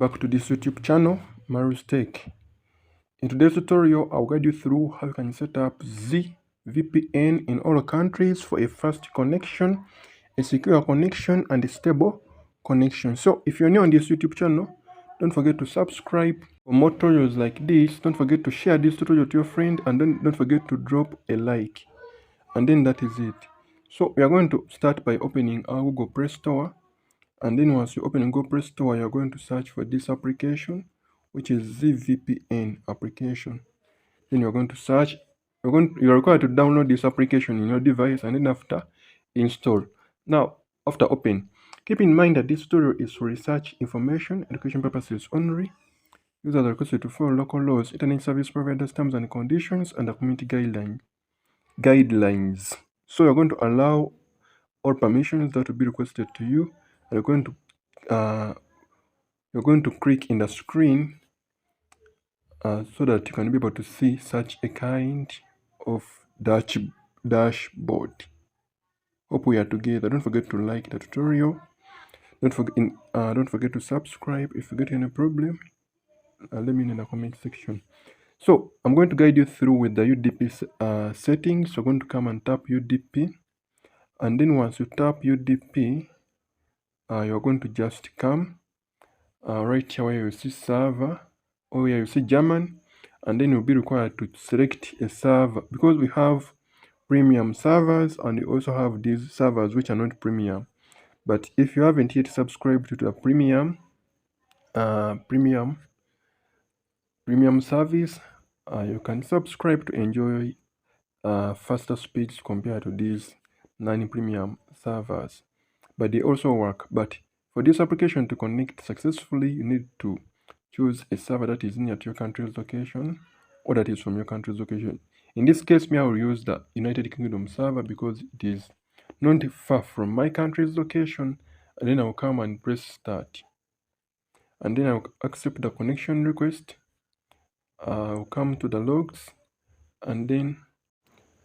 Back to this YouTube channel, Marius Tech. In today's tutorial, I'll guide you through how you can set up ZIVPN in all countries for a fast connection, a secure connection, and a stable connection. So if you're new on this YouTube channel, don't forget to subscribe for more tutorials like this. Don't forget to share this tutorial to your friend, and don't forget to drop a like. And then that is it. So we are going to start by opening our Google Play Store. And then once you open Google Play Store, you're going to search for this application, which is ZIVPN application. Then you're going to search. You're required to download this application in your device, and then after install. Now, after open, keep in mind that this tutorial is for research, information, education purposes only. Users are requested to follow local laws, internet service providers' terms and conditions, and the community guidelines. So you're going to allow all permissions that will be requested to you. You're going to click in the screen so that you can be able to see such a kind of dashboard. Hope we are together. Don't forget to like the tutorial. Don't forget to subscribe. If you get any problem, let me know in the comment section. So I'm going to guide you through with the UDP settings. So I'm going to come and tap UDP, and then once you tap UDP, you're going to just come right here where you see server, or where you see German, and then you'll be required to select a server, because we have premium servers and we also have these servers which are not premium. But if you haven't yet subscribed to the premium service, you can subscribe to enjoy faster speeds compared to these non-premium servers. But they also work. But for this application to connect successfully, you need to choose a server that is near to your country's location, or that is from your country's location. In this case, I will use the United Kingdom server because it is not far from my country's location. And then I'll come and press start. And then I'll accept the connection request. I'll come to the logs, and then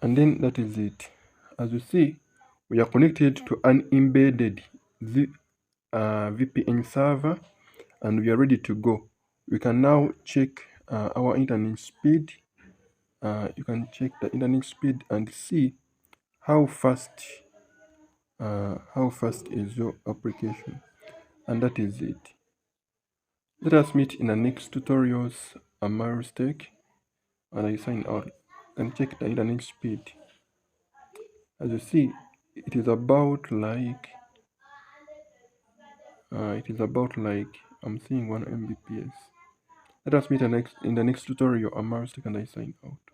that is it. As you see, we are connected to an embedded VPN server, and we are ready to go. We can now check our internet speed. You can check the internet speed and see how fast is your application. And that is it. Let us meet in the next tutorials. I'm Marius Tech, and I sign out. You can check the internet speed. As you see, it is about like I'm seeing 1 Mbps. Let us meet in the next tutorial. I'm Marius Tech, and I sign out.